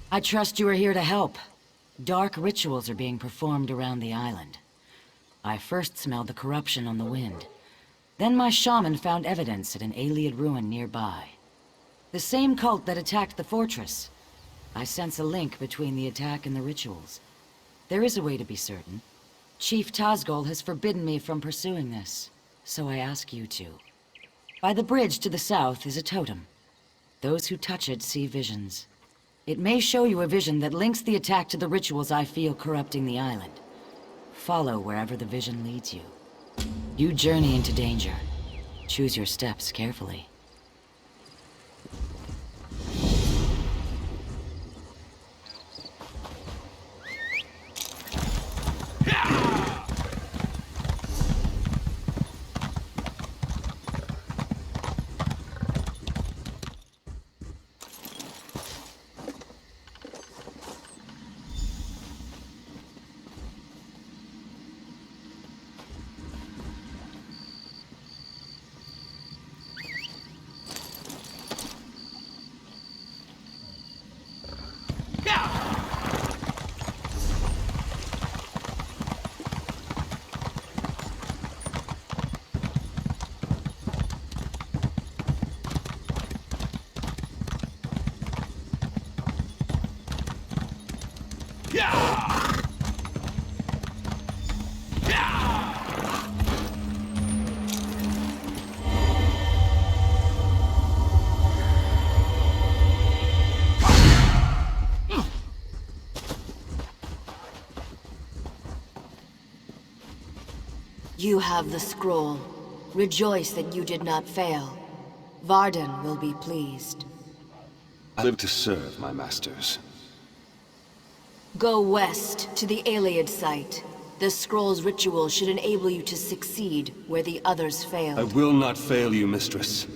I trust you are here to help. Dark rituals are being performed around the island. I first smelled the corruption on the wind. Then my shaman found evidence at an Ayleid ruin nearby. The same cult that attacked the fortress. I sense a link between the attack and the rituals. There is a way to be certain. Chief Tazgol has forbidden me from pursuing this, so I ask you to. By the bridge to the south is a totem. Those who touch it see visions. It may show you a vision that links the attack to the rituals I feel corrupting the island. Follow wherever the vision leads you. You journey into danger. Choose your steps carefully. You have the scroll. Rejoice that you did not fail. Varden will be pleased. I live to serve my masters. Go west to the Ayleid site. The scroll's ritual should enable you to succeed where the others failed. I will not fail you, mistress.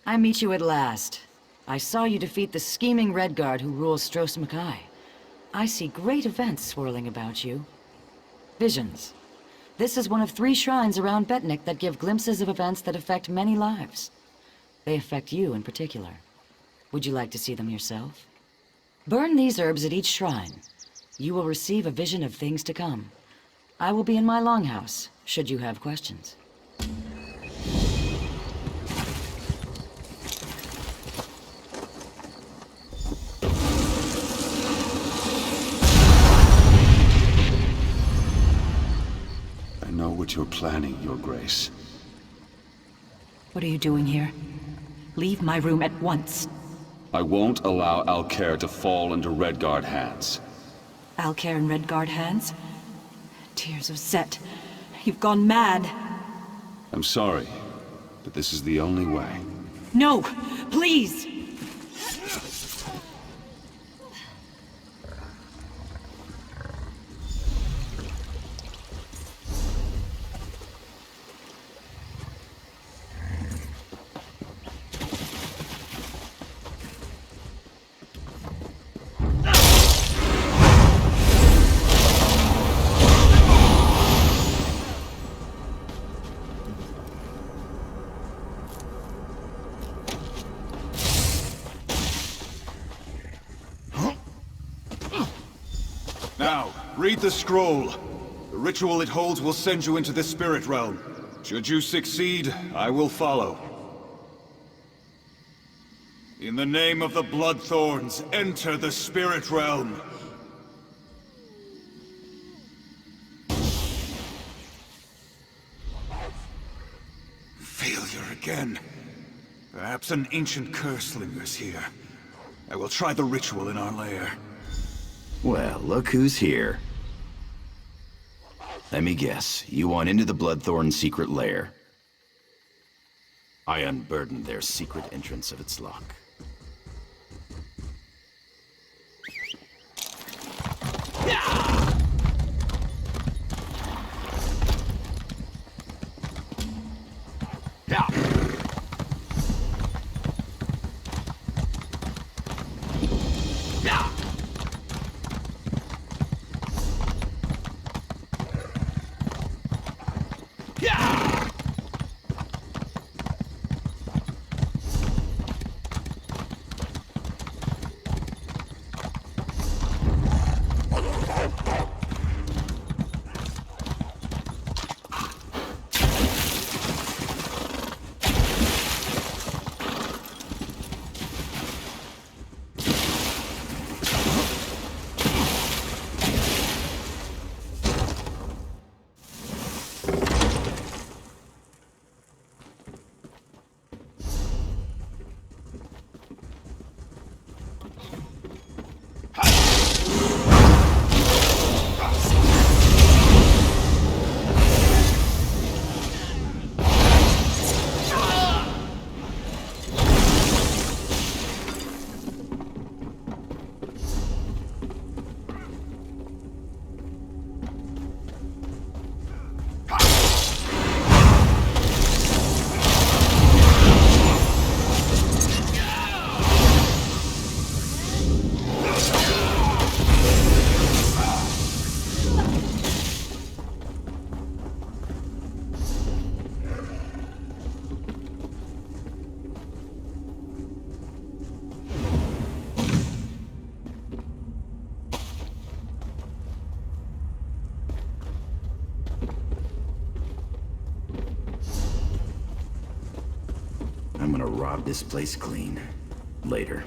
I meet you at last. I saw you defeat the scheming Redguard who rules Stros Mackay. I see great events swirling about you. Visions. This is one of 3 shrines around BETNIKH that give glimpses of events that affect many lives. They affect you in particular. Would you like to see them yourself? Burn these herbs at each shrine. You will receive a vision of things to come. I will be in my longhouse, should you have questions. I know what you're planning, Your Grace. What are you doing here? Leave my room at once. I won't allow Alcair to fall into Redguard hands. Alcair in Redguard hands? Tears of Set. You've gone mad. I'm sorry, but this is the only way. No! Please! Now, read the scroll. The ritual it holds will send you into the spirit realm. Should you succeed, I will follow. In the name of the Bloodthorns, enter the spirit realm. Failure again. Perhaps an ancient curse lingers here. I will try the ritual in our lair. Well, look who's here. Let me guess, you want into the Bloodthorn's secret lair. I unburdened their secret entrance of its lock. I'm gonna rob this place clean. Later.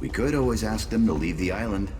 We could always ask them to leave the island.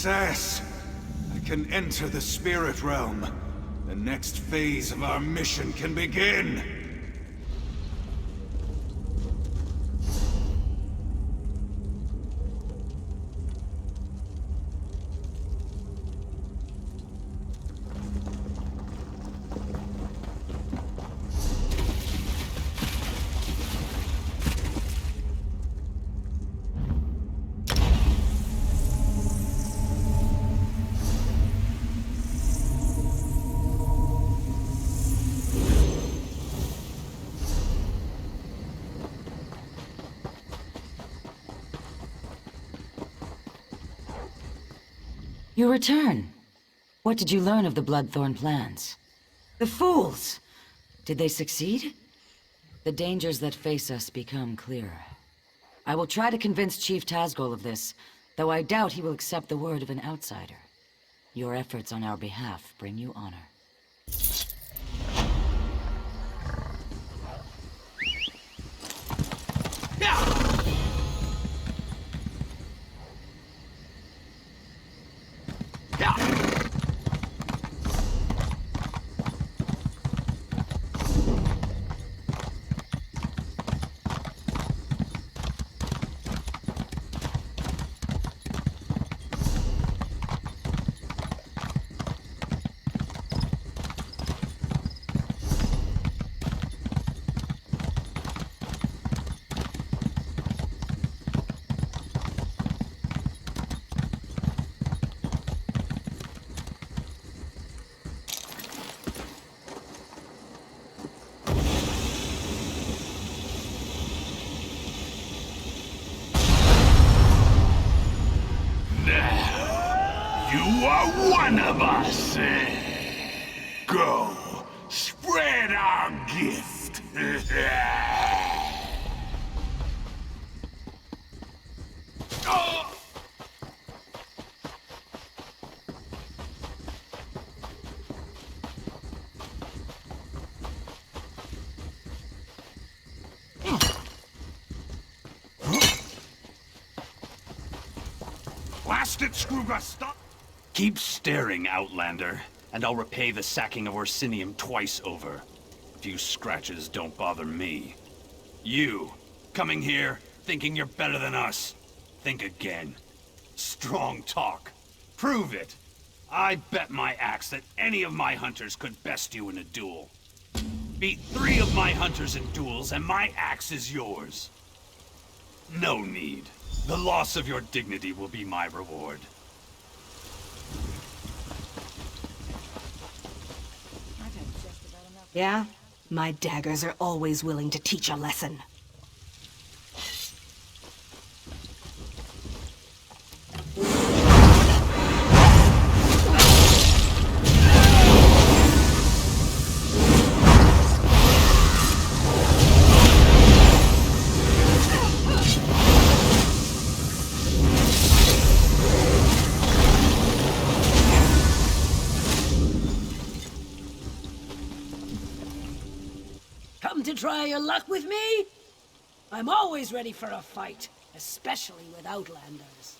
success, I can enter the spirit realm. The next phase of our mission can begin. You return. What did you learn of the Bloodthorn plans? The fools! Did they succeed? The dangers that face us become clearer. I will try to convince Chief Tazgol of this, though I doubt he will accept the word of an outsider. Your efforts on our behalf bring you honor. You are one of us! Go, spread our gift! Blast it, Scrooga, stop! Keep staring, Outlander, and I'll repay the sacking of Orsinium twice over. A few scratches don't bother me. You, coming here, thinking you're better than us. Think again. Strong talk. Prove it. I bet my axe that any of my hunters could best you in a duel. Beat 3 of my hunters in duels, and my axe is yours. No need. The loss of your dignity will be my reward. Yeah? My daggers are always willing to teach a lesson. Come to try your luck with me? I'm always ready for a fight, especially with Outlanders.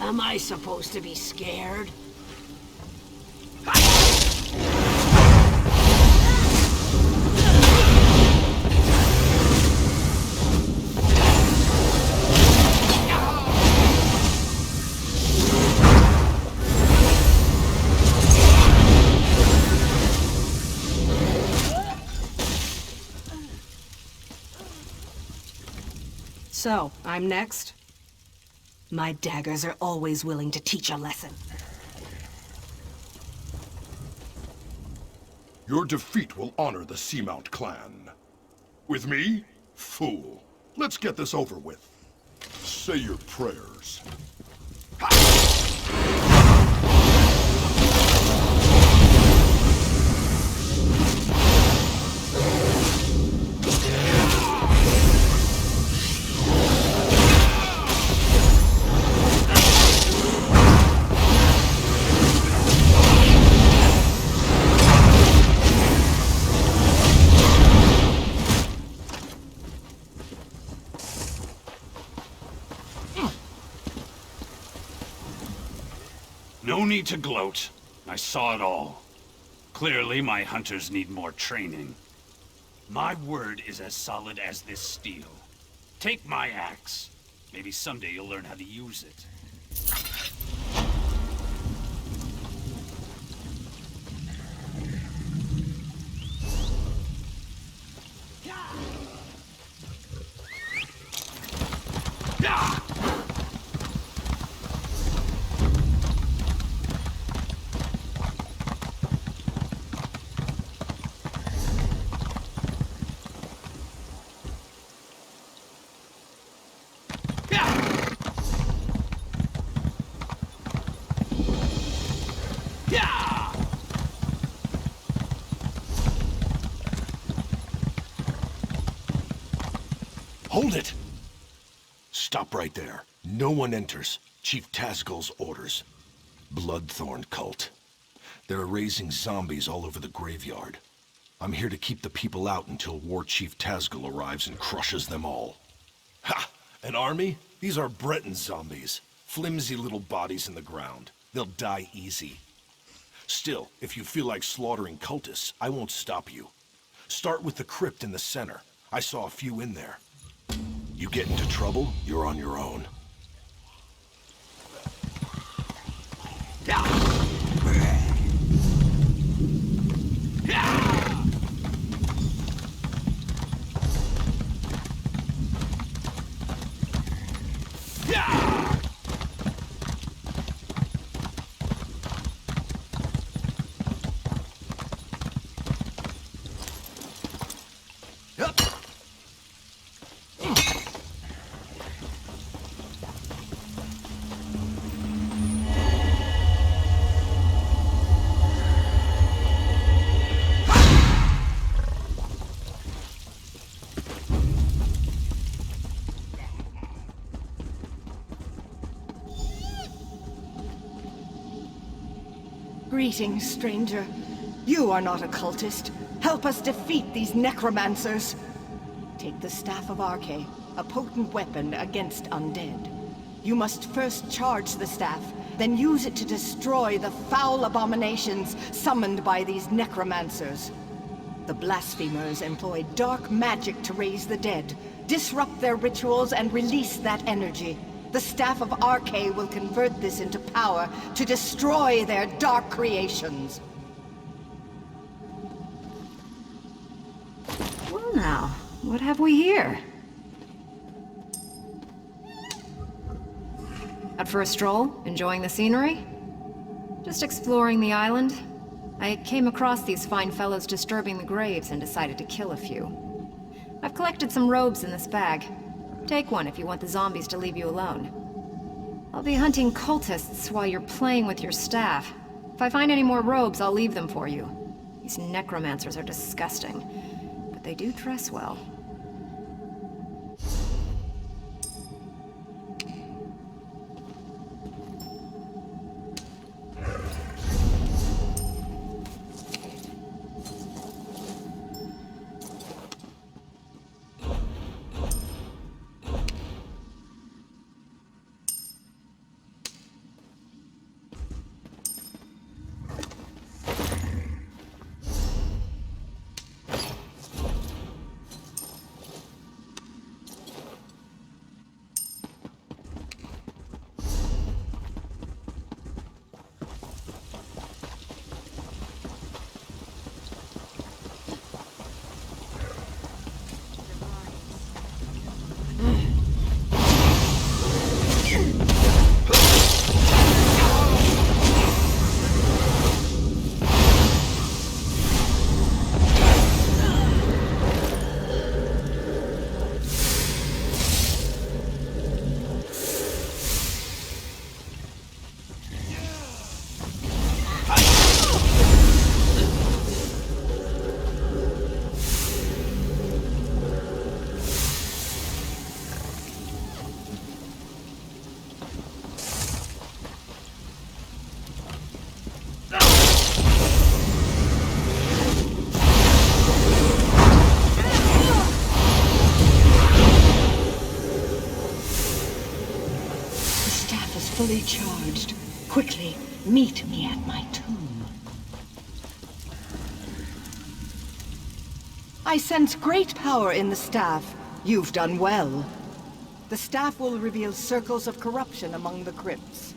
Am I supposed to be scared? So, I'm next? My daggers are always willing to teach a lesson. Your defeat will honor the Seamount clan. With me? Fool. Let's get this over with. Say your prayers. me to gloat. I saw it all. Clearly, my hunters need more training. My word is as solid as this steel. Take my axe. Maybe someday you'll learn how to use it. Hold it! Stop right there. No one enters. Chief Tazgul's orders. Bloodthorn cult. They're raising zombies all over the graveyard. I'm here to keep the people out until War Chief Tazgul arrives and crushes them all. Ha! An army? These are Breton zombies. Flimsy little bodies in the ground. They'll die easy. Still, if you feel like slaughtering cultists, I won't stop you. Start with the crypt in the center. I saw a few in there. You get into trouble, you're on your own. Greetings, stranger. You are not a cultist. Help us defeat these necromancers. Take the Staff of Arche, a potent weapon against undead. You must first charge the staff, then use it to destroy the foul abominations summoned by these necromancers. The blasphemers employ dark magic to raise the dead, disrupt their rituals, and release that energy. The Staff of Arche will convert this into power to destroy their dark creations. Well now, what have we here? Out for a stroll? Enjoying the scenery? Just exploring the island. I came across these fine fellows disturbing the graves and decided to kill a few. I've collected some robes in this bag. Take one if you want the zombies to leave you alone. I'll be hunting cultists while you're playing with your staff. If I find any more robes, I'll leave them for you. These necromancers are disgusting, but they do dress well. Fully charged. Quickly, Meet me at my tomb. I sense great power in the staff. You've done well. The staff will reveal circles of corruption among the crypts.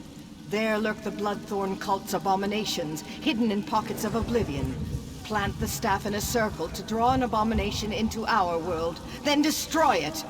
There lurk the Bloodthorn cult's abominations, hidden in pockets of oblivion. Plant the staff in a circle to draw an abomination into our world, then destroy it!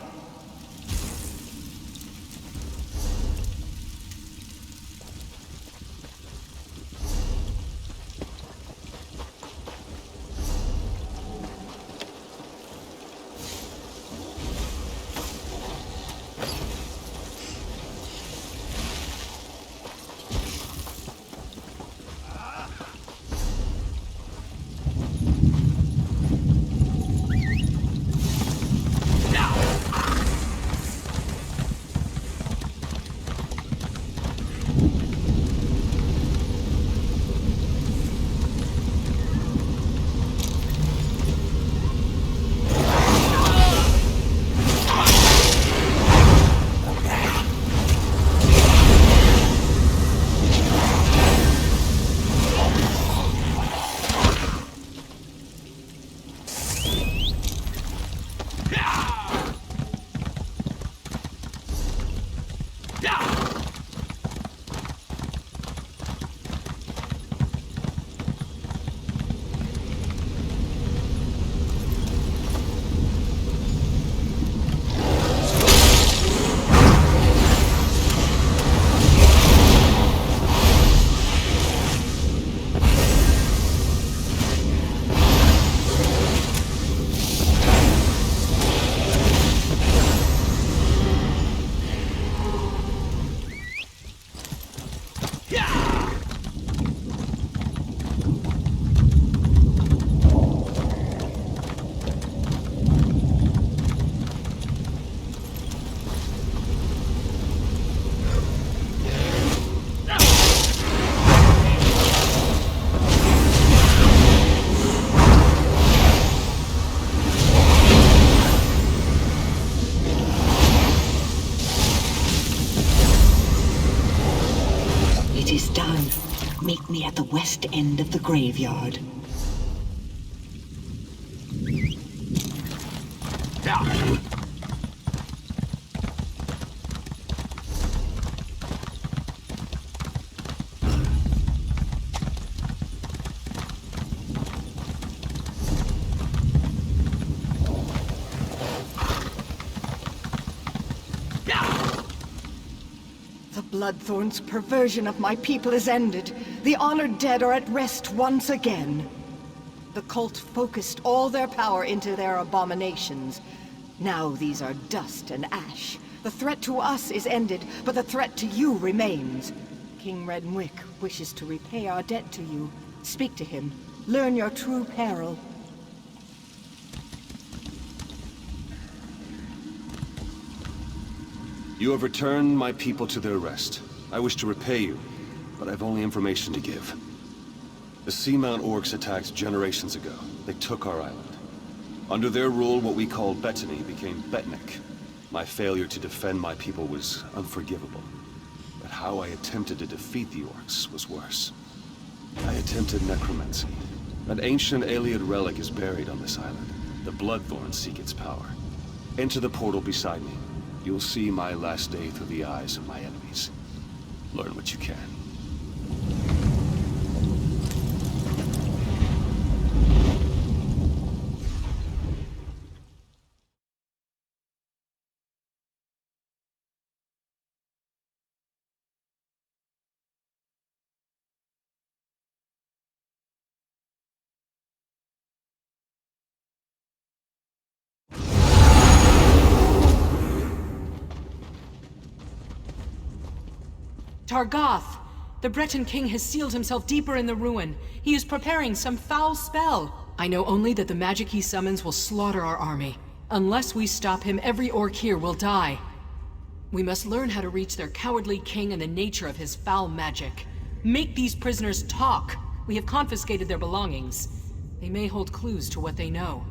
Meet me at the west end of the graveyard. Bloodthorn's perversion of my people is ended. The honored dead are at rest once again. The cult focused all their power into their abominations. Now these are dust and ash. The threat to us is ended, but the threat to you remains. King Redwick wishes to repay our debt to you. Speak to him. Learn your true peril. You have returned my people to their rest. I wish to repay you, but I've only information to give. The Seamount Orcs attacked generations ago. They took our island. Under their rule, what we called BETNIKH became BETNIKH. My failure to defend my people was unforgivable. But how I attempted to defeat the Orcs was worse. I attempted necromancy. An ancient Ayleid relic is buried on this island. The Bloodthorns seek its power. Enter the portal beside me. You'll see my last day through the eyes of my enemies. Learn what you can. Targoth! The Breton king has sealed himself deeper in the ruin. He is preparing some foul spell. I know only that the magic he summons will slaughter our army. Unless we stop him, every orc here will die. We must learn how to reach their cowardly king and the nature of his foul magic. Make these prisoners talk. We have confiscated their belongings. They may hold clues to what they know.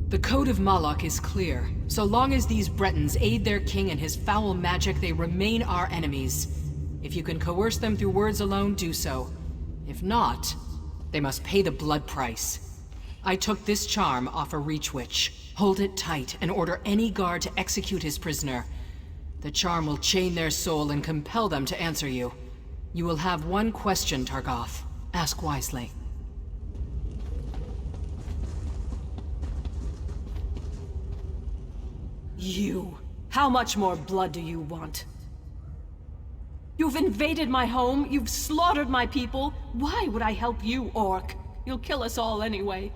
The Code of Moloch is clear. So long as these Bretons aid their king and his foul magic, they remain our enemies. If you can coerce them through words alone, do so. If not, they must pay the blood price. I took this charm off a Reach Witch. Hold it tight and order any guard to execute his prisoner. The charm will chain their soul and compel them to answer you. You will have one question, Targoth. Ask wisely. You. How much more blood do you want? You've invaded my home, you've slaughtered my people. Why would I help you, Orc? You'll kill us all anyway.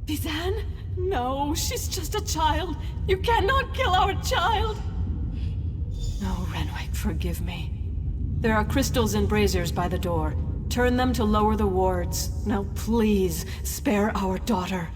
Vizan? No, she's just a child. You cannot kill our child! No, Renwick, forgive me. There are crystals and braziers by the door. Turn them to lower the wards. Now please, spare our daughter.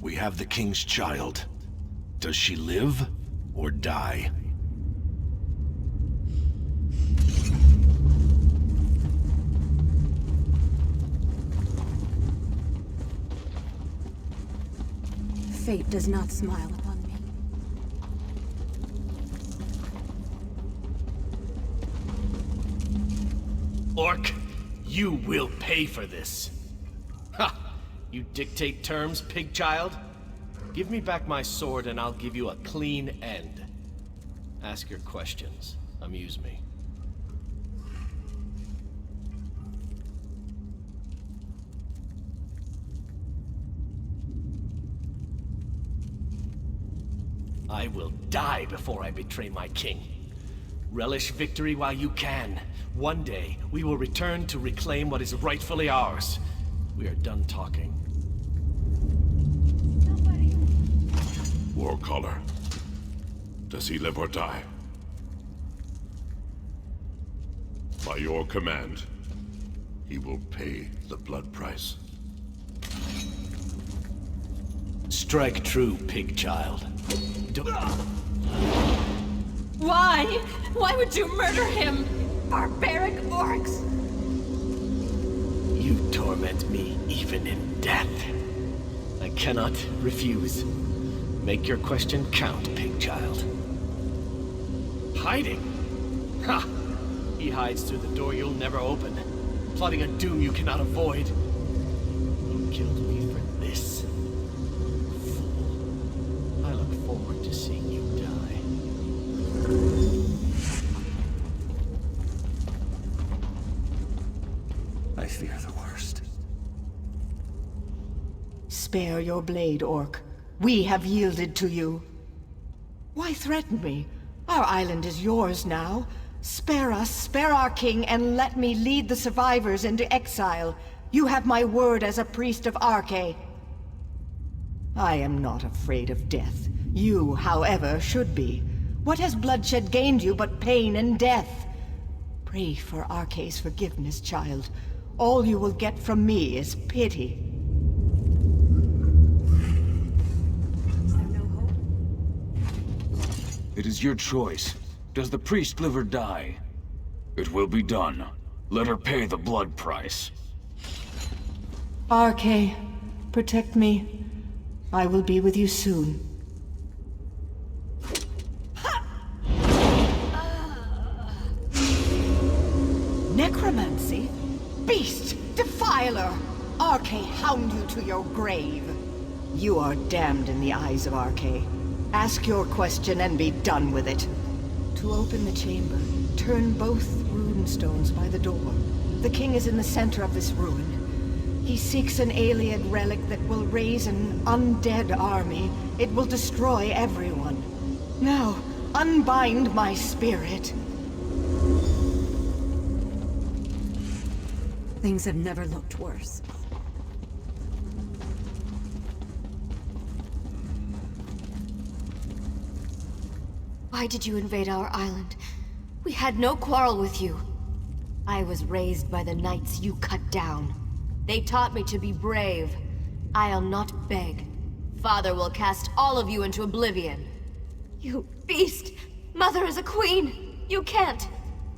We have the king's child. Does she live or die? Fate does not smile upon me. Orc, you will pay for this. Ha! You dictate terms, pig child? Give me back my sword and I'll give you a clean end. Ask your questions. Amuse me. I will die before I betray my king. Relish victory while you can. One day, we will return to reclaim what is rightfully ours. We are done talking. Warcaller. Does he live or die? By your command, he will pay the blood price. Strike true, pig child. Why? Why would you murder him? Barbaric orcs! You torment me even in death. I cannot refuse. Make your question count, pig child. Hiding? Ha! He hides through the door you'll never open, plotting a doom you cannot avoid. You killed me for this. Fool. I look forward to seeing you die. I fear the worst. Spare your blade, Orc. We have yielded to you. Why threaten me? Our island is yours now. Spare us, spare our king, and let me lead the survivors into exile. You have my word as a priest of Arkay. I am not afraid of death. You, however, should be. What has bloodshed gained you but pain and death? Pray for Arkay's forgiveness, child. All you will get from me is pity. It is your choice. Does the priest live or die? It will be done. Let her pay the blood price. Arkay, protect me. I will be with you soon. Necromancy? Beast! Defiler! Arkay hound you to your grave. You are damned in the eyes of Arkay. Ask your question and be done with it. To open the chamber, turn both rune stones by the door. The king is in the center of this ruin. He seeks an alien relic that will raise an undead army. It will destroy everyone. Now, unbind my spirit. Things have never looked worse. Why did you invade our island? We had no quarrel with you. I was raised by the knights you cut down. They taught me to be brave. I'll not beg. Father will cast all of you into oblivion. You beast! Mother is a queen! You can't!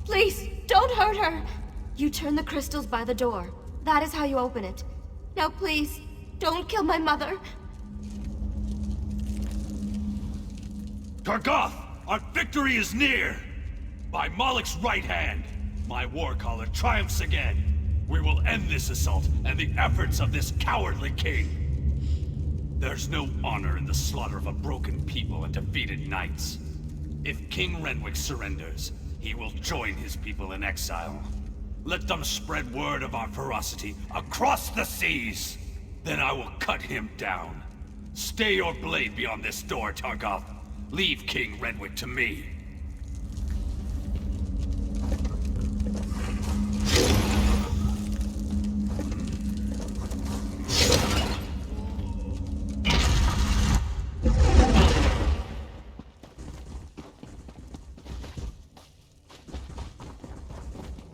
Please, don't hurt her! You turn the crystals by the door. That is how you open it. Now please, don't kill my mother. Targoth, our victory is near! By Moloch's right hand, my warcaller triumphs again. We will end this assault and the efforts of this cowardly king. There's no honor in the slaughter of a broken people and defeated knights. If King Renwick surrenders, he will join his people in exile. Let them spread word of our ferocity across the seas. Then I will cut him down. Stay your blade beyond this door, Targoth. Leave King Renwick to me.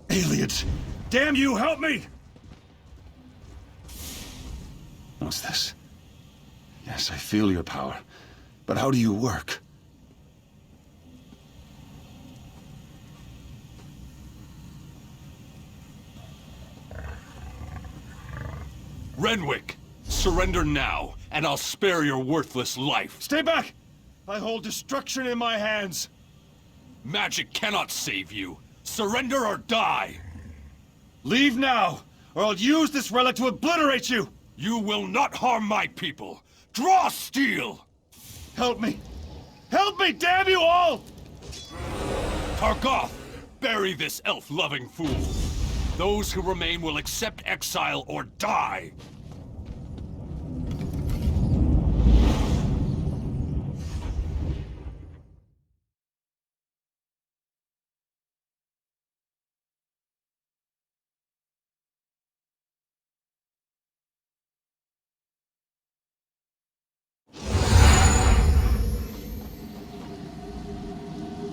Aliens! Damn you, help me! What's this? Yes, I feel your power. But how do you work? Renwick, surrender now, and I'll spare your worthless life. Stay back! I hold destruction in my hands. Magic cannot save you. Surrender or die! Leave now, or I'll use this relic to obliterate you! You will not harm my people! Draw steel! Help me! Help me, damn you all! Targoth, bury this elf-loving fool. Those who remain will accept exile or die.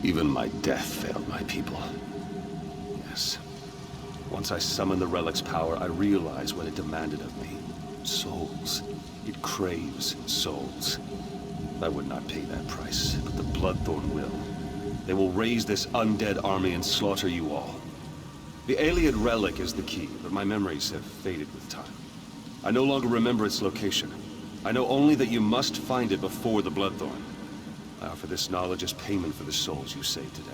Even my death failed my people. Yes. Once I summoned the relic's power, I realized what it demanded of me. Souls. It craves souls. I would not pay that price, but the Bloodthorn will. They will raise this undead army and slaughter you all. The Ayleid relic is the key, but my memories have faded with time. I no longer remember its location. I know only that you must find it before the Bloodthorn. I offer this knowledge as payment for the souls you saved today.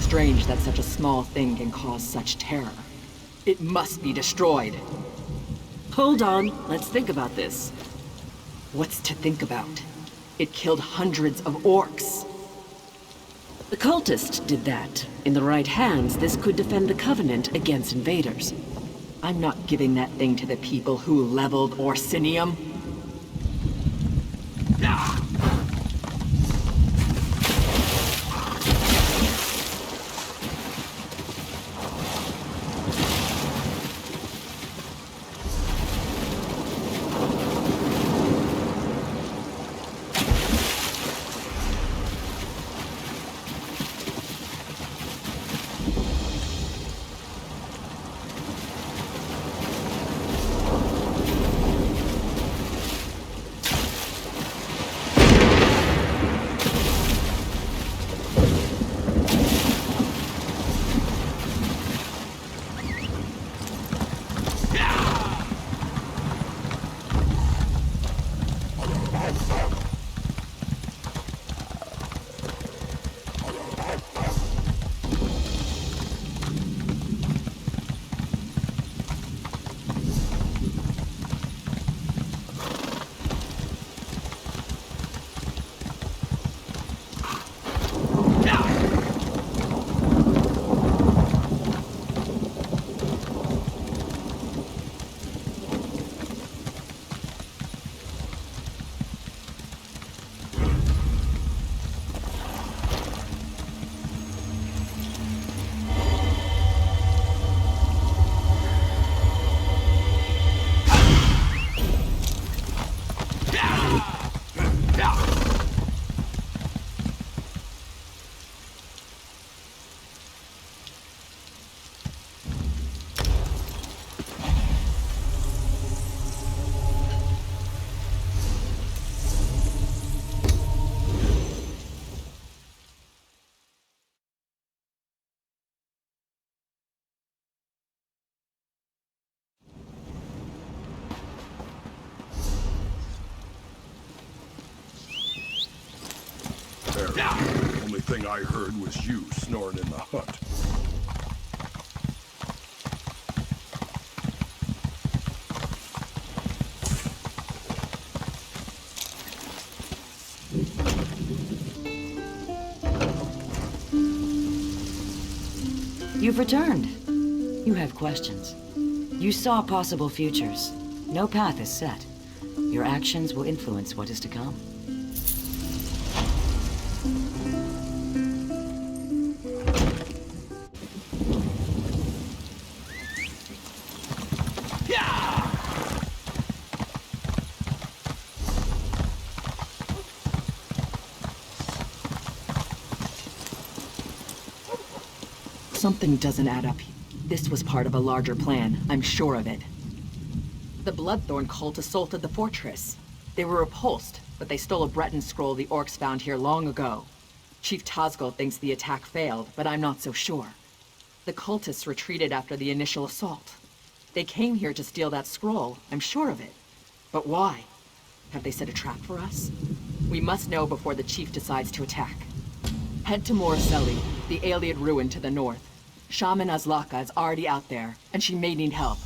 Strange that such a small thing can cause such terror. It must be destroyed. Hold on, let's think about this. What's to think about? It killed hundreds of orcs. The cultist did that. In the right hands, this could defend the Covenant against invaders. I'm not giving that thing to the people who leveled Orsinium. thing I heard was you snoring in the hut. You've returned. You have questions. You saw possible futures. No path is set. Your actions will influence what is to come. Something doesn't add up. This was part of a larger plan, I'm sure of it. The Bloodthorn cult assaulted the fortress. They were repulsed, but they stole a Breton scroll the orcs found here long ago. Chief Tazgul thinks the attack failed, but I'm not so sure. The cultists retreated after the initial assault. They came here to steal that scroll, I'm sure of it. But why? Have they set a trap for us? We must know before the chief decides to attack. Head to Morriselli, the Ayleid ruin to the north. Shaman Azlaka is already out there, and she may need help.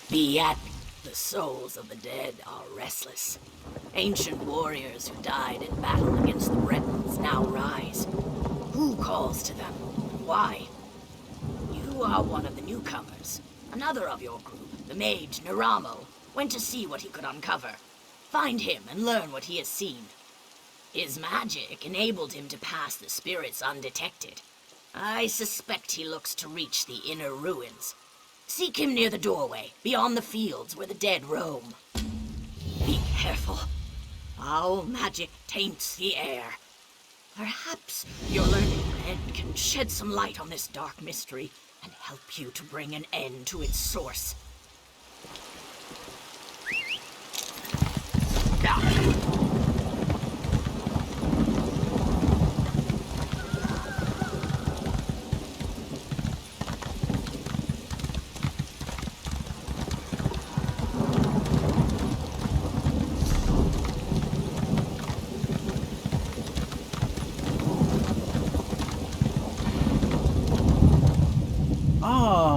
BETNIKH, the souls of the dead are restless. Ancient warriors who died in battle against the Bretons now rise. Who calls to them? Why? You are one of the newcomers. Another of your group, the mage Naramo, went to see what he could uncover. Find him and learn what he has seen. His magic enabled him to pass the spirits undetected. I suspect he looks to reach the inner ruins. Seek him near the doorway, beyond the fields where the dead roam. Be careful. Foul magic taints the air. Perhaps your learned friend can shed some light on this dark mystery and help you to bring an end to its source.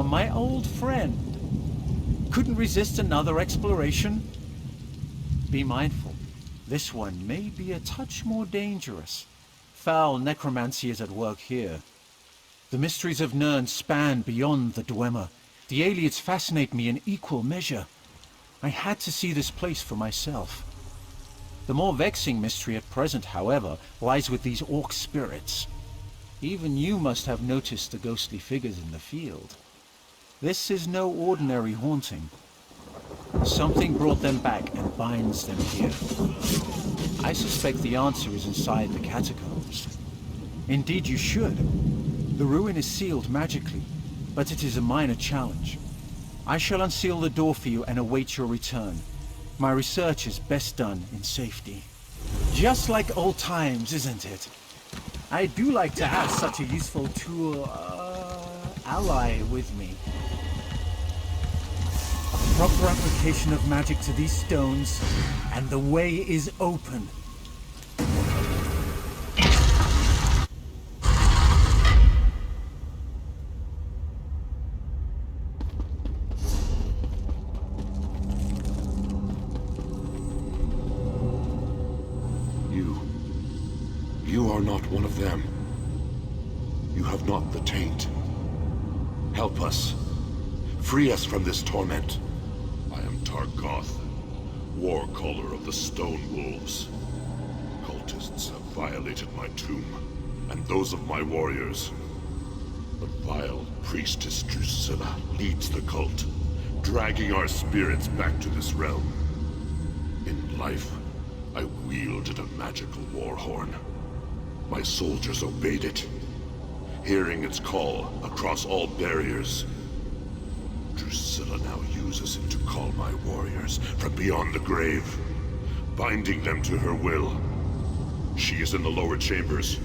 My old friend. Couldn't resist another exploration? Be mindful. This one may be a touch more dangerous. Foul necromancy is at work here. The mysteries of Nirn span beyond the Dwemer. The Ayleids fascinate me in equal measure. I had to see this place for myself. The more vexing mystery at present, however, lies with these orc spirits. Even you must have noticed the ghostly figures in the field. This is no ordinary haunting. Something brought them back and binds them here. I suspect the answer is inside the catacombs. Indeed you should. The ruin is sealed magically, but it is a minor challenge. I shall unseal the door for you and await your return. My research is best done in safety. Just like old times, isn't it? I do like to have such a useful tool, ally with me. A proper application of magic to these stones, and the way is open. You are not one of them. You have not the taint. Help us. Free us from this torment. I am Targoth, war caller of the Stone Wolves. Cultists have violated my tomb, and those of my warriors. The vile priestess Drusilla leads the cult, dragging our spirits back to this realm. In life, I wielded a magical war horn. My soldiers obeyed it, hearing its call across all barriers. Drusilla now uses it to call my warriors from beyond the grave, binding them to her will. She is in the lower chambers.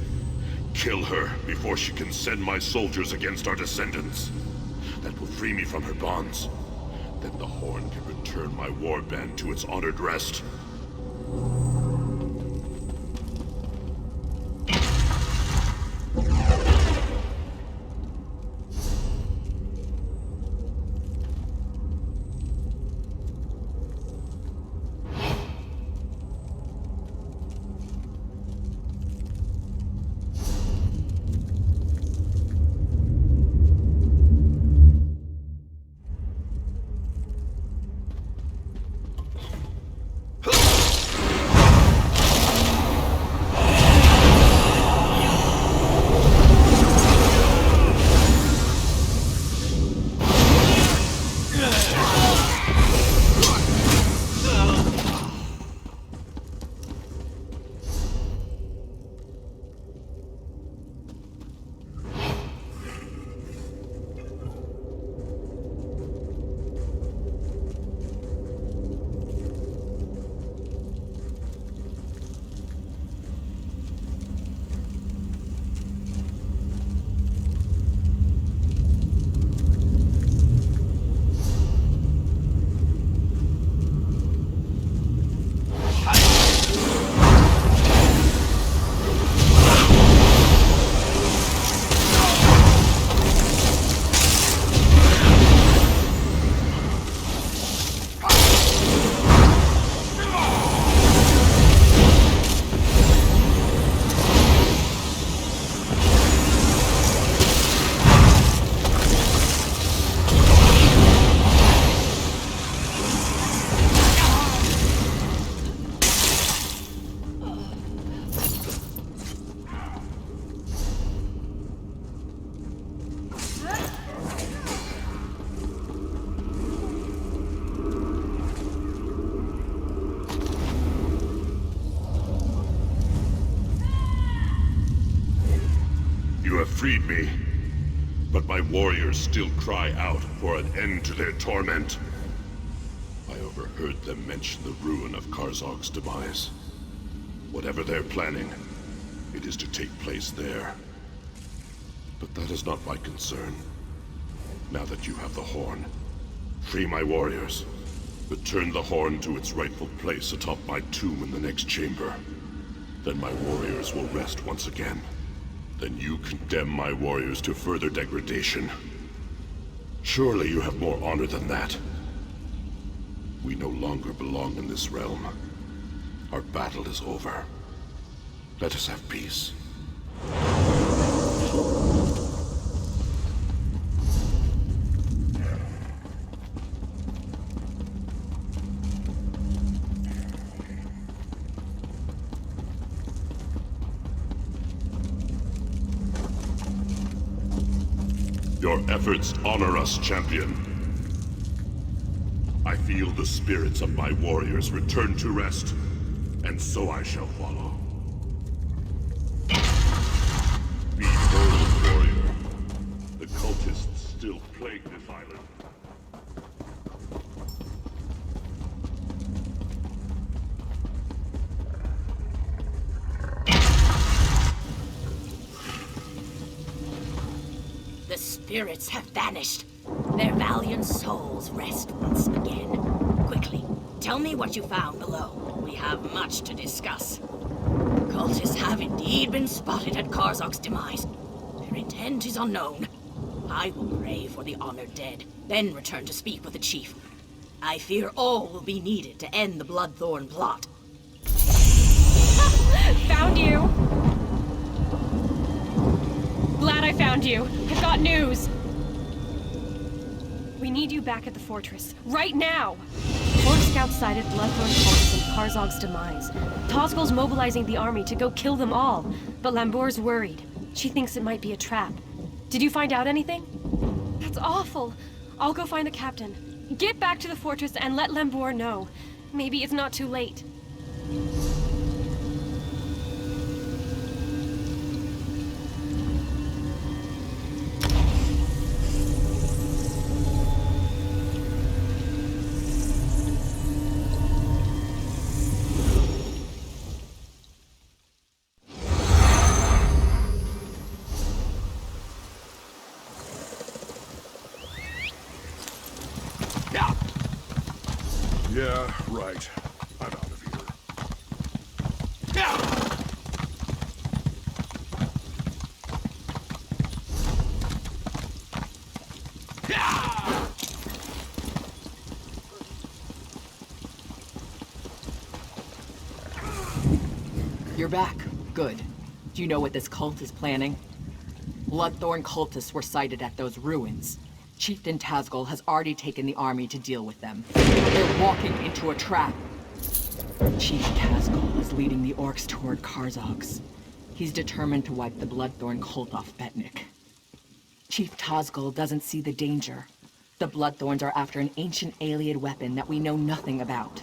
Kill her before she can send my soldiers against our descendants. That will free me from her bonds. Then the horn can return my warband to its honored rest. Freed me, but my warriors still cry out for an end to their torment. I overheard them mention the ruin of Karzog's demise. Whatever they're planning, it is to take place there. But that is not my concern. Now that you have the horn, free my warriors. Return the horn to its rightful place atop my tomb in the next chamber. Then my warriors will rest once again. Then you condemn my warriors to further degradation. Surely you have more honor than that. We no longer belong in this realm. Our battle is over. Let us have peace. Your efforts honor us, champion. I feel the spirits of my warriors return to rest, and so I shall follow. Be bold, warrior. The cultists still plague this island. The spirits have vanished. Their valiant souls rest once again. Quickly, tell me what you found below. We have much to discuss. Cultists have indeed been spotted at Karzog's demise. Their intent is unknown. I will pray for the honored dead, then return to speak with the chief. I fear all will be needed to end the Bloodthorn plot. Found you! Glad I found you. I've got news. We need you back at the fortress. Right now! Orc scouts sighted Bloodthorn cultists and Karzog's demise. Tozgol's mobilizing the army to go kill them all, but Lambor's worried. She thinks it might be a trap. Did you find out anything? That's awful. I'll go find the captain. Get back to the fortress and let Lambor know. Maybe it's not too late. Yeah, right. I'm out of here. You're back. Good. Do you know what this cult is planning? Bloodthorn cultists were sighted at those ruins. Chieftain Tazgol has already taken the army to deal with them. They're walking into a trap. Chief Tazgol is leading the orcs toward Karzogs. He's determined to wipe the Bloodthorn cult off BETNIKH. Chief Tazgol doesn't see the danger. The Bloodthorns are after an ancient alien weapon that we know nothing about.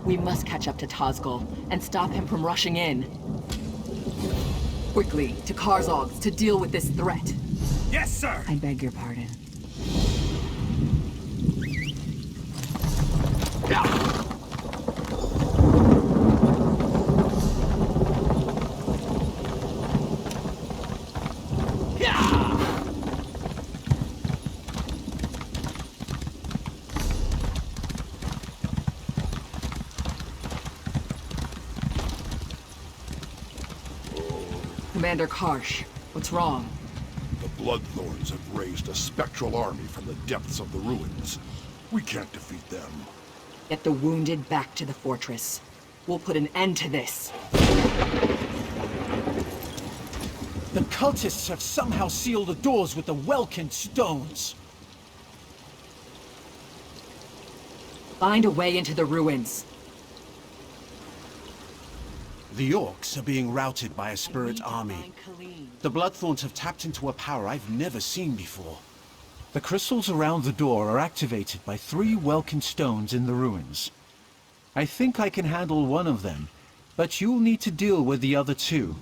We must catch up to Tazgol and stop him from rushing in. Quickly, to Karzogs to deal with this threat. Yes, sir! I beg your pardon. Commander Karsh, what's wrong? The Bloodthorns have raised a spectral army from the depths of the ruins. We can't defeat them. Get the wounded back to the fortress. We'll put an end to this. The cultists have somehow sealed the doors with the Welkin stones. Find a way into the ruins. The orcs are being routed by a spirit army. The Bloodthorns have tapped into a power I've never seen before. The crystals around the door are activated by 3 Welkin stones in the ruins. I think I can handle one of them, but you'll need to deal with the other 2.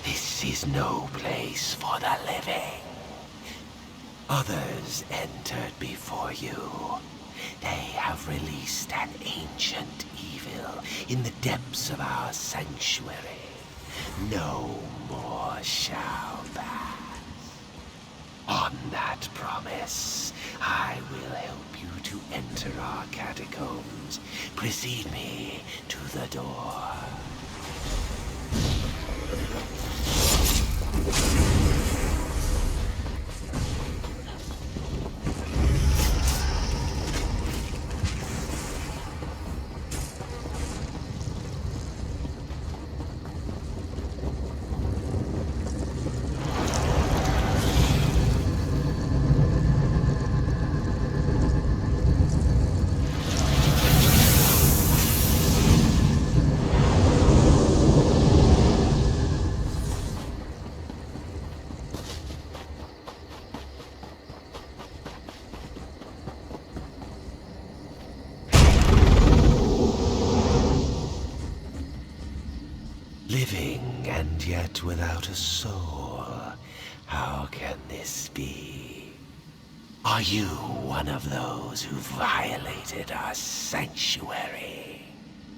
This is no place for the living. Others entered before you. They have released an ancient evil in the depths of our sanctuary. No more shall pass. On that promise, I will help you to enter our catacombs. Precede me to the door. Living and yet without a soul. How can this be? Are you one of those who violated our sanctuary?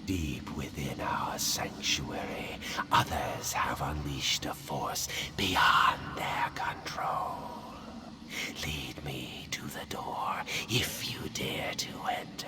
Deep within our sanctuary, others have unleashed a force beyond their control. Lead me to the door if you dare to enter.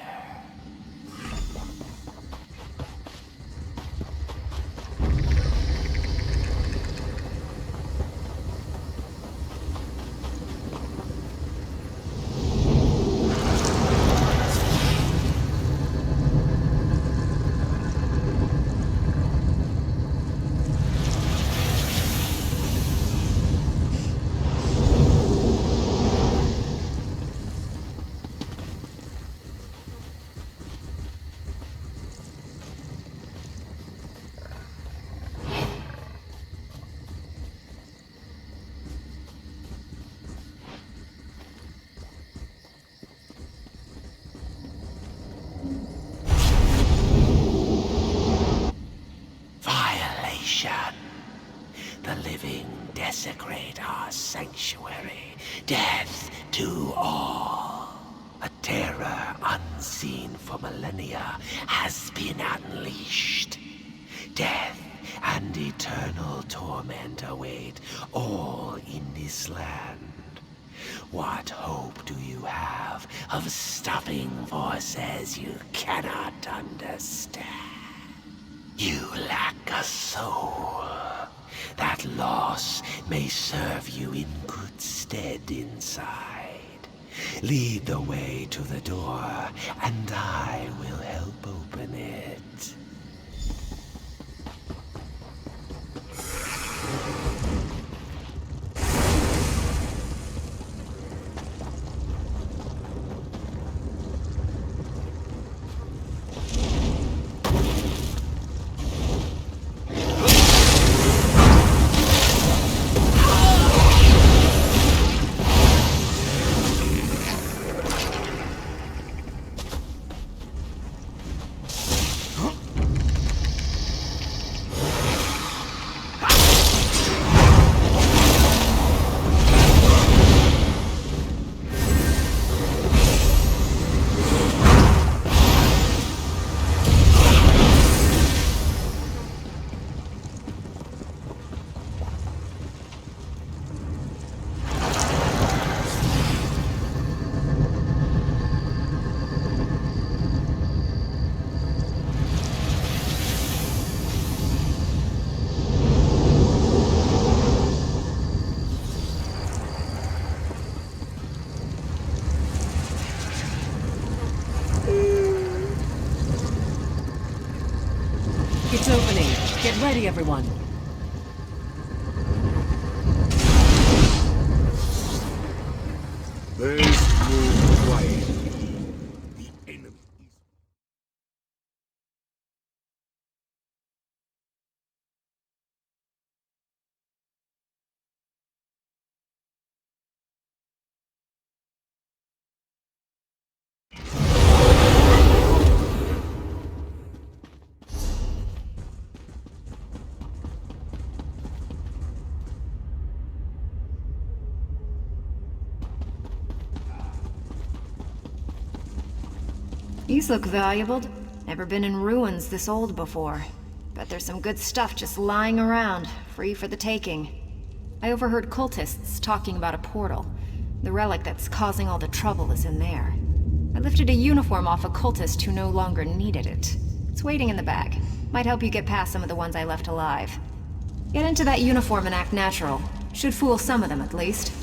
desecrate our sanctuary. Death to all. A terror unseen for millennia has been unleashed. Death and eternal torment await all in this land. What hope do you have of stopping forces you cannot understand? You lack a soul. That loss may serve you in good stead inside. Lead the way to the door, and I will help open it. It's opening. Get ready, everyone. Best move quietly. The enemy. These look valuable. Never been in ruins this old before. Bet there's some good stuff just lying around, free for the taking. I overheard cultists talking about a portal. The relic that's causing all the trouble is in there. I lifted a uniform off a cultist who no longer needed it. It's waiting in the bag. Might help you get past some of the ones I left alive. Get into that uniform and act natural. Should fool some of them at least.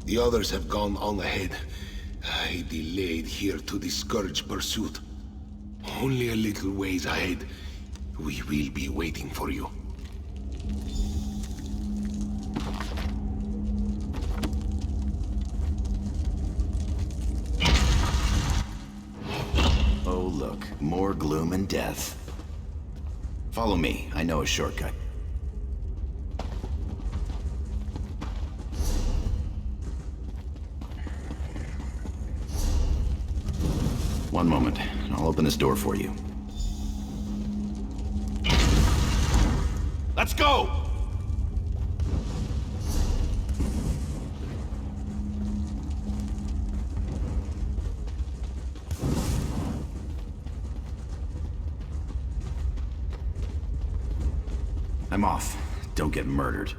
The others have gone on ahead. I delayed here to discourage pursuit. Only a little ways ahead. We will be waiting for you. Oh look, more gloom and death. Follow me, I know a shortcut. One moment, and I'll open this door for you. Let's go! I'm off. Don't get murdered.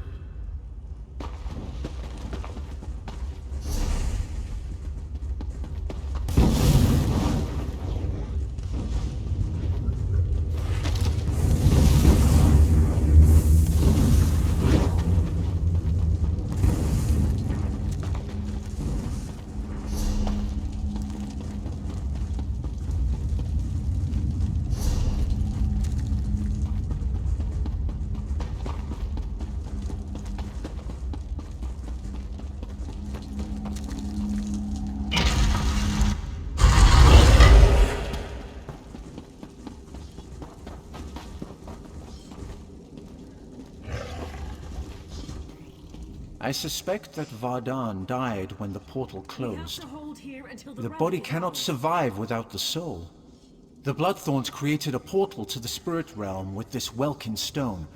I suspect that Vardan died when the portal closed. The body cannot survive without the soul. The Bloodthorns created a portal to the spirit realm with this Welkin stone.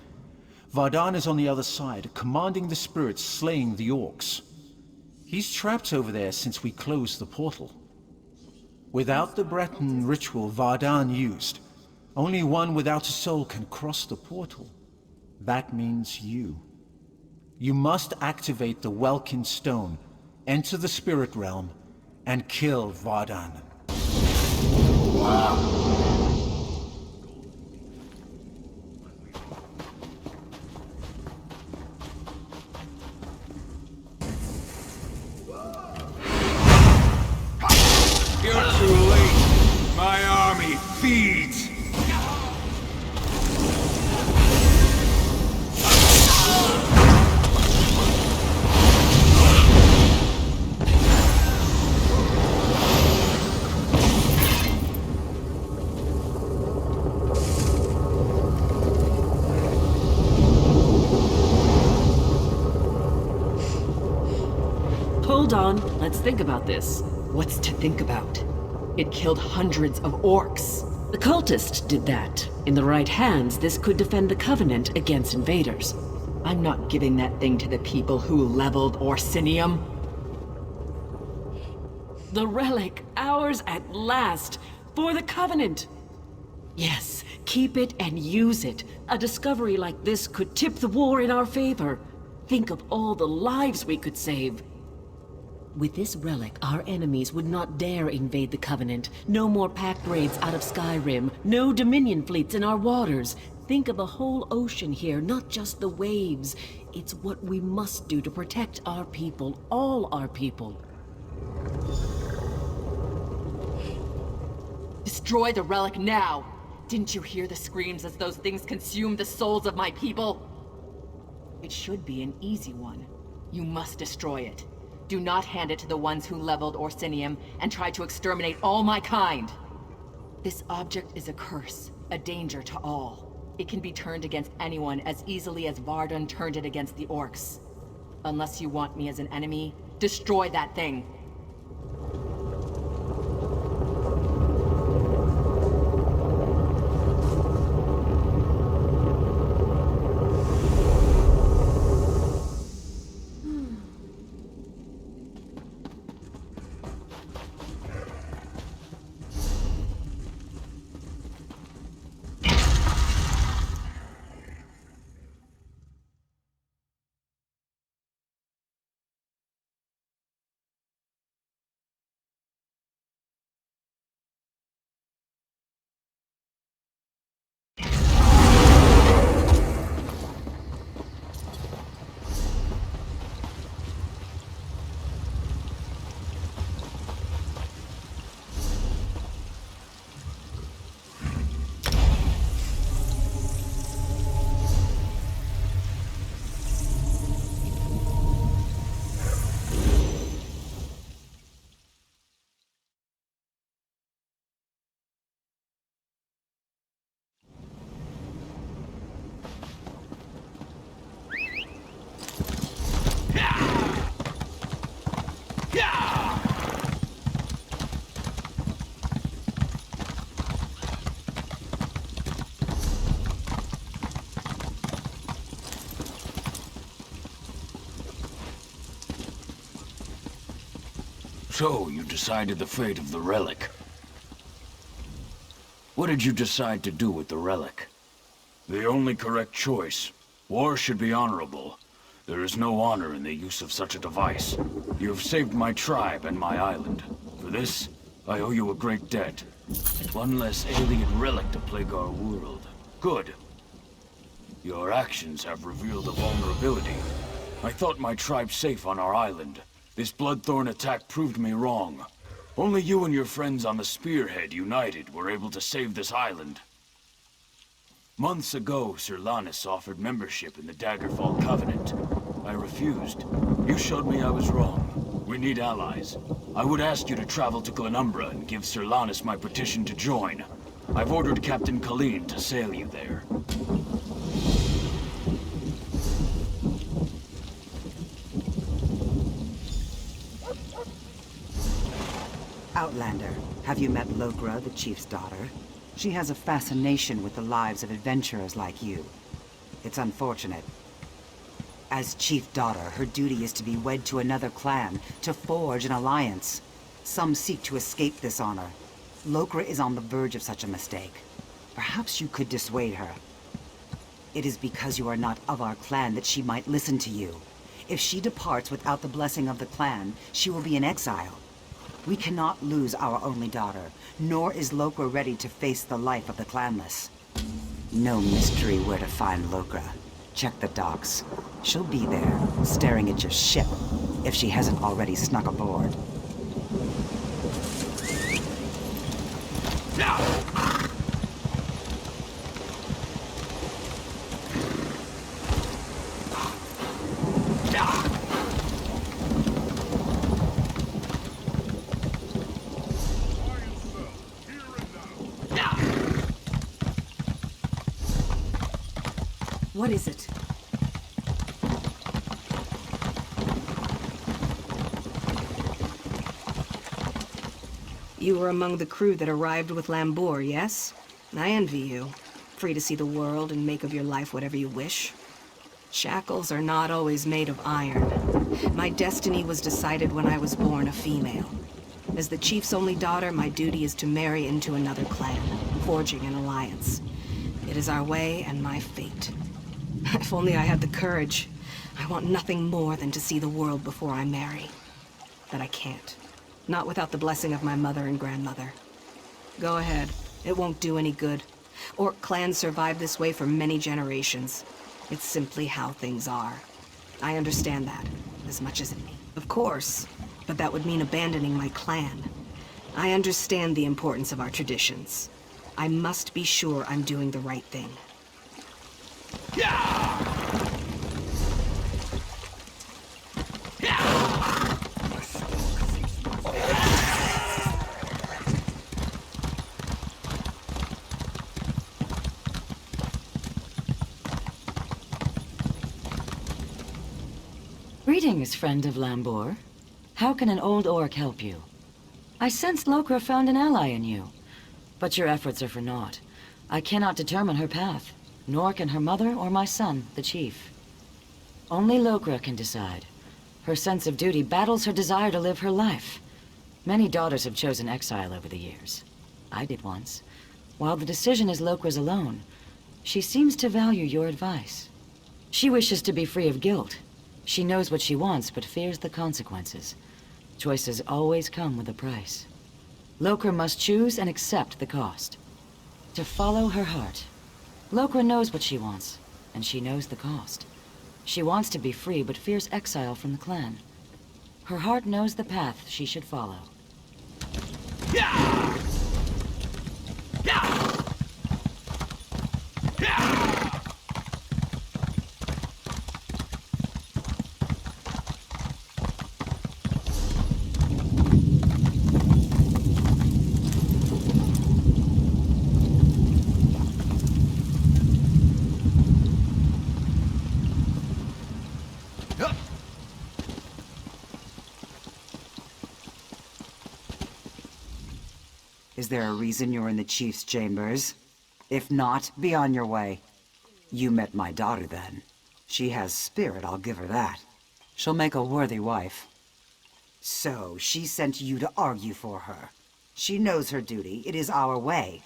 Vardan is on the other side, commanding the spirits slaying the orcs. He's trapped over there since we closed the portal. Without the Breton ritual Vardan used, only one without a soul can cross the portal. That means you. You must activate the Welkin stone, enter the spirit realm, and kill Vardan. You're too late. My army feeds. Hold on, let's think about this. What's to think about? It killed hundreds of orcs. The cultist did that. In the right hands, this could defend the Covenant against invaders. I'm not giving that thing to the people who leveled Orsinium. The relic, ours at last, for the Covenant. Yes, keep it and use it. A discovery like this could tip the war in our favor. Think of all the lives we could save. With this relic, our enemies would not dare invade the Covenant. No more pack raids out of Skyrim. No Dominion fleets in our waters. Think of the whole ocean here, not just the waves. It's what we must do to protect our people, all our people. Destroy the relic now! Didn't you hear the screams as those things consumed the souls of my people? It should be an easy one. You must destroy it. Do not hand it to the ones who leveled Orsinium and tried to exterminate all my kind. This object is a curse, a danger to all. It can be turned against anyone as easily as Vardan turned it against the orcs. Unless you want me as an enemy, destroy that thing. So, you decided the fate of the relic. What did you decide to do with the relic? The only correct choice. War should be honorable. There is no honor in the use of such a device. You have saved my tribe and my island. For this, I owe you a great debt. One less alien relic to plague our world. Good. Your actions have revealed a vulnerability. I thought my tribe safe on our island. This Bloodthorn attack proved me wrong. Only you and your friends on the Spearhead united were able to save this island. Months ago, Sir Lannis offered membership in the Daggerfall Covenant. I refused. You showed me I was wrong. We need allies. I would ask you to travel to Glenumbra and give Sir Lannis my petition to join. I've ordered Captain Colleen to sail you there. Outlander, have you met Lokra, the chief's daughter? She has a fascination with the lives of adventurers like you. It's unfortunate. As chief daughter, her duty is to be wed to another clan, to forge an alliance. Some seek to escape this honor. Lokra is on the verge of such a mistake. Perhaps you could dissuade her. It is because you are not of our clan that she might listen to you. If she departs without the blessing of the clan, she will be in exile. We cannot lose our only daughter, nor is Lokra ready to face the life of the clanless. No mystery where to find Lokra. Check the docks. She'll be there, staring at your ship, if she hasn't already snuck aboard. What is it? You were among the crew that arrived with Lambour, yes? I envy you. Free to see the world and make of your life whatever you wish. Shackles are not always made of iron. My destiny was decided when I was born a female. As the chief's only daughter, my duty is to marry into another clan, forging an alliance. It is our way and my fate. If only I had the courage. I want nothing more than to see the world before I marry. But I can't. Not without the blessing of my mother and grandmother. Go ahead. It won't do any good. Orc clans survive this way for many generations. It's simply how things are. I understand that, as much as any. Of course, but that would mean abandoning my clan. I understand the importance of our traditions. I must be sure I'm doing the right thing. Greetings, friend of Lambour. How can an old orc help you? I sensed Lokra found an ally in you, but your efforts are for naught. I cannot determine her path, nor can her mother or my son, the chief. Only Lokra can decide. Her sense of duty battles her desire to live her life. Many daughters have chosen exile over the years. I did once. While the decision is Lokra's alone, she seems to value your advice. She wishes to be free of guilt. She knows what she wants, but fears the consequences. Choices always come with a price. Lokra must choose and accept the cost. To follow her heart. Lokra knows what she wants, and she knows the cost. She wants to be free, but fears exile from the clan. Her heart knows the path she should follow. Is there a reason you're in the chief's chambers? If not, be on your way. You met my daughter then. She has spirit, I'll give her that. She'll make a worthy wife. So, she sent you to argue for her. She knows her duty. It is our way.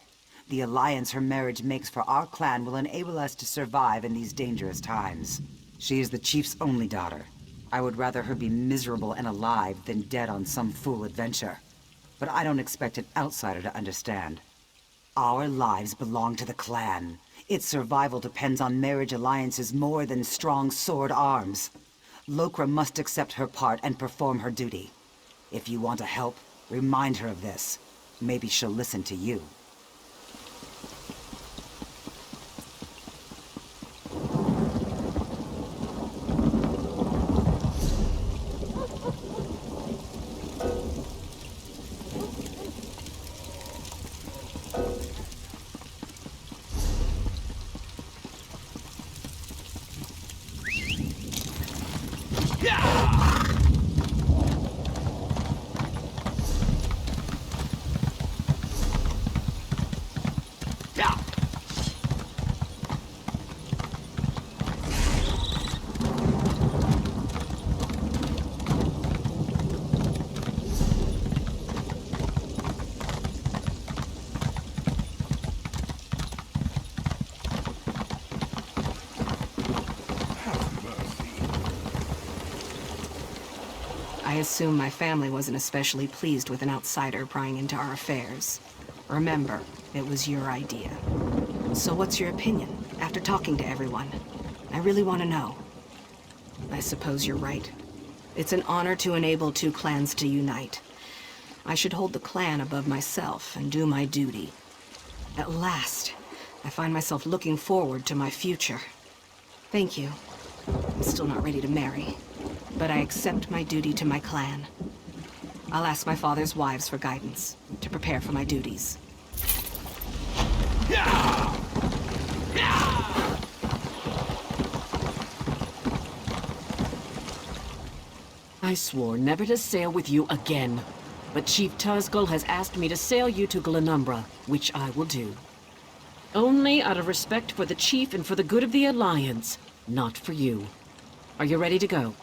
The alliance her marriage makes for our clan will enable us to survive in these dangerous times. She is the chief's only daughter. I would rather her be miserable and alive than dead on some fool adventure. But I don't expect an outsider to understand. Our lives belong to the clan. Its survival depends on marriage alliances more than strong sword arms. Lokra must accept her part and perform her duty. If you want to help, remind her of this. Maybe she'll listen to you. I assume my family wasn't especially pleased with an outsider prying into our affairs. Remember, it was your idea. So what's your opinion, after talking to everyone? I really want to know. I suppose you're right. It's an honor to enable two clans to unite. I should hold the clan above myself and do my duty. At last, I find myself looking forward to my future. Thank you. I'm still not ready to marry, but I accept my duty to my clan. I'll ask my father's wives for guidance, to prepare for my duties. I swore never to sail with you again, but Chief Tazgul has asked me to sail you to Glenumbra, which I will do. Only out of respect for the Chief and for the good of the Alliance, not for you. Are you ready to go?